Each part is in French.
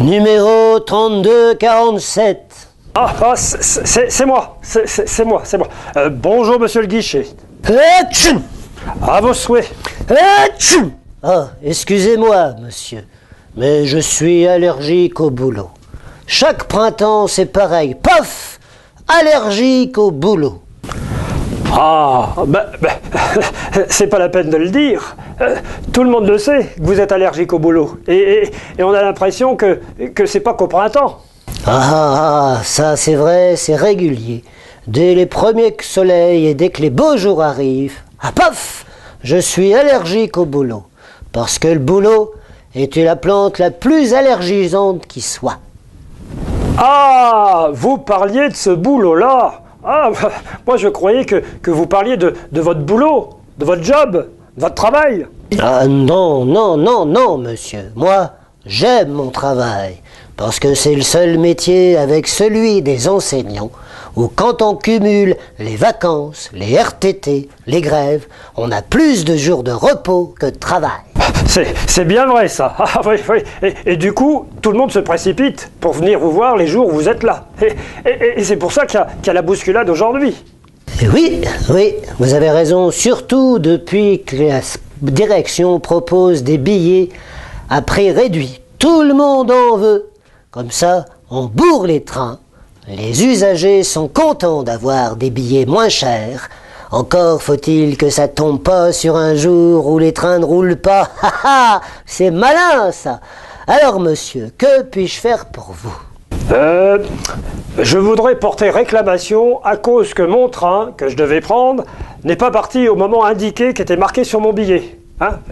Numéro 3247. C'est moi, c'est moi. Bonjour, monsieur le guichet. Atchoum. À vos souhaits. Atchoum. Ah, excusez-moi, monsieur, mais je suis allergique au boulot. Chaque printemps, c'est pareil. Paf! Allergique au boulot. C'est pas la peine de le dire. Tout le monde le sait que vous êtes allergique au boulot. Et on a l'impression que c'est pas qu'au printemps. Ça c'est vrai, c'est régulier. Dès les premiers soleils et dès que les beaux jours arrivent, paf! Je suis allergique au boulot. Parce que le boulot est la plante la plus allergisante qui soit. Ah, vous parliez de ce boulot-là. Moi je croyais que vous parliez de votre boulot, de votre job, de votre travail. Non, monsieur. Moi, j'aime mon travail. Parce que c'est le seul métier avec celui des enseignants où quand on cumule les vacances, les RTT, les grèves, on a plus de jours de repos que de travail. C'est bien vrai ça. Oui. Et du coup, tout le monde se précipite pour venir vous voir les jours où vous êtes là. Et c'est pour ça qu'il y a la bousculade aujourd'hui. Oui, vous avez raison, surtout depuis que la direction propose des billets à prix réduit. Tout le monde en veut. Comme ça, on bourre les trains. Les usagers sont contents d'avoir des billets moins chers. Encore faut-il que ça tombe pas sur un jour où les trains ne roulent pas. C'est malin ça. Alors monsieur, que puis-je faire pour vous? Je voudrais porter réclamation à cause que mon train, que je devais prendre, n'est pas parti au moment indiqué qui était marqué sur mon billet.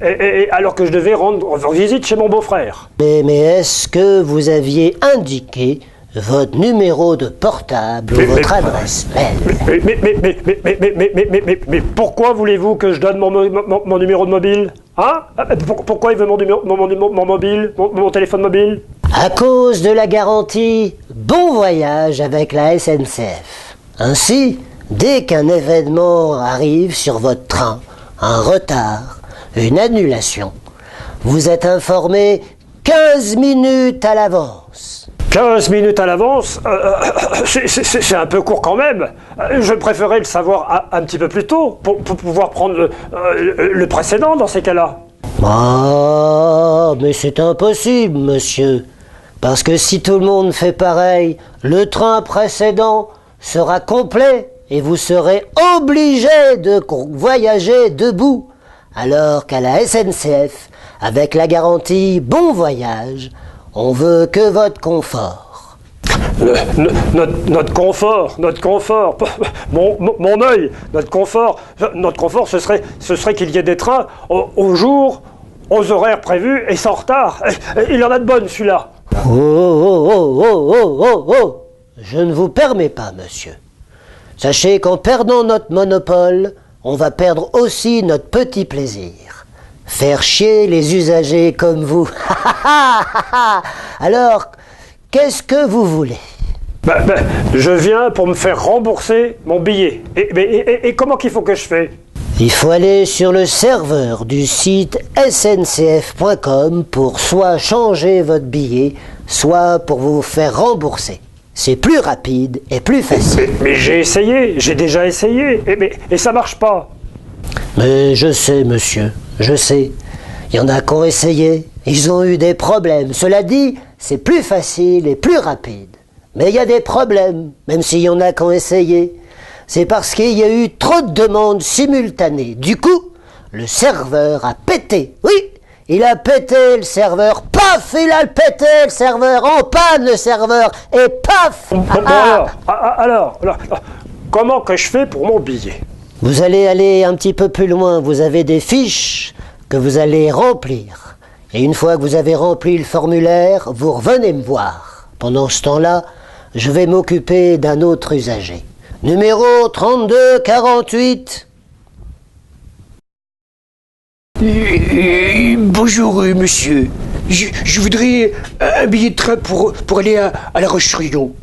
Et alors que je devais rendre visite chez mon beau-frère. Mais est-ce que vous aviez indiqué votre numéro de portable ou votre adresse mail? Mais pourquoi voulez-vous que je donne mon numéro de mobile? Pourquoi il veut mon mobile, mon téléphone mobile? À cause de la garantie Bon Voyage avec la SNCF. Ainsi, dès qu'un événement arrive sur votre train, un retard, une annulation, vous êtes informé 15 minutes à l'avance. 15 minutes à l'avance, c'est un peu court quand même. Je préférais le savoir un petit peu plus tôt pour pouvoir prendre le précédent dans ces cas-là. Mais c'est impossible, monsieur. Parce que si tout le monde fait pareil, le train précédent sera complet et vous serez obligé de voyager debout. Alors qu'à la SNCF, avec la garantie Bon Voyage, on veut que votre confort. Notre confort, mon œil, notre confort, ce serait qu'il y ait des trains au jour, aux horaires prévus et sans retard. Il en a de bonnes, celui-là. Je ne vous permets pas, monsieur. Sachez qu'en perdant notre monopole, on va perdre aussi notre petit plaisir. Faire chier les usagers comme vous. Alors, qu'est-ce que vous voulez? Je viens pour me faire rembourser mon billet. Et comment qu'il faut que je fais? Il faut aller sur le serveur du site sncf.com pour soit changer votre billet, soit pour vous faire rembourser. C'est plus rapide et plus facile. Mais j'ai déjà essayé, et ça marche pas. Mais je sais, monsieur, je sais. Il y en a qui ont essayé, ils ont eu des problèmes. Cela dit, c'est plus facile et plus rapide. Mais il y a des problèmes, même s'il y en a qui ont essayé. C'est parce qu'il y a eu trop de demandes simultanées. Du coup, le serveur a pété. Oui, il a pété le serveur. Paf, il a pété le serveur. En panne le serveur. Et paf. Alors, comment que je fais pour mon billet? Vous allez aller un petit peu plus loin. Vous avez des fiches que vous allez remplir. Et une fois que vous avez rempli le formulaire, vous revenez me voir. Pendant ce temps-là, je vais m'occuper d'un autre usager. Numéro 3248. Bonjour, monsieur. Je voudrais un billet de train pour aller à La Roche-sur-Yon.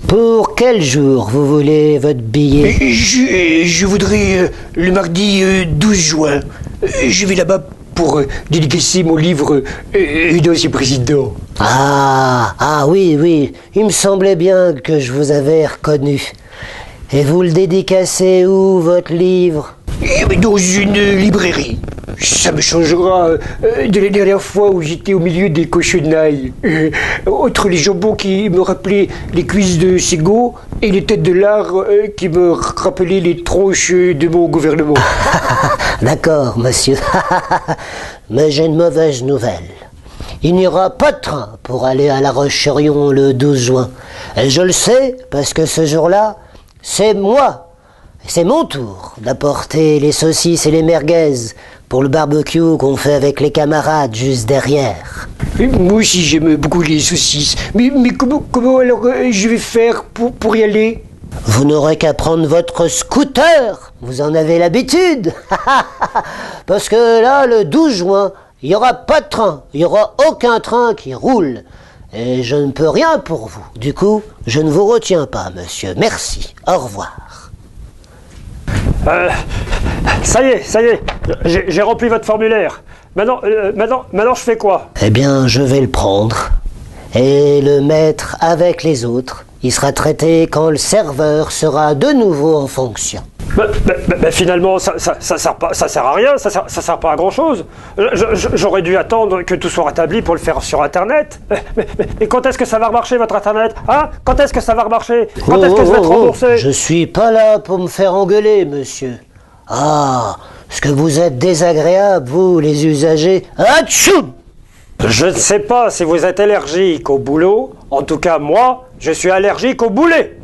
Pour quel jour vous voulez votre billet? Je voudrais le mardi 12 juin. Je vais là-bas pour dédicacer mon livre D'ancien président. Ah oui, oui, il me semblait bien que je vous avais reconnu. Et vous le dédicacez où, votre livre? Dans une librairie. Ça me changera de la dernière fois où j'étais au milieu des cochonailles. Entre les jambons qui me rappelaient les cuisses de Ségo et les têtes de lard qui me rappelaient les tronches de mon gouvernement. D'accord, monsieur. Mais j'ai une mauvaise nouvelle. Il n'y aura pas de train pour aller à La Roche-sur-Yon le 12 juin. Et je le sais parce que ce jour-là, c'est moi. C'est mon tour d'apporter les saucisses et les merguez pour le barbecue qu'on fait avec les camarades juste derrière. Moi aussi j'aime beaucoup les saucisses. Mais comment alors je vais faire pour y aller? Vous n'aurez qu'à prendre votre scooter. Vous en avez l'habitude. Parce que là, le 12 juin, il n'y aura pas de train. Il n'y aura aucun train qui roule. Et je ne peux rien pour vous. Du coup, je ne vous retiens pas, monsieur. Merci. Au revoir. Ça y est, j'ai rempli votre formulaire. Maintenant, je fais quoi? Eh bien, je vais le prendre et le mettre avec les autres. Il sera traité quand le serveur sera de nouveau en fonction. Finalement, ça sert à rien, ça sert pas à grand chose. J'aurais dû attendre que tout soit rétabli pour le faire sur Internet. Mais quand est-ce que ça va remarcher, votre Internet? Hein? Quand est-ce que ça va remarcher? Quand est-ce que je vais être remboursé? Je suis pas là pour me faire engueuler, monsieur. Ah, est-ce que vous êtes désagréable, vous, les usagers? Atchoum! Je ne sais pas si vous êtes allergique au boulot. En tout cas, moi, je suis allergique au boulet.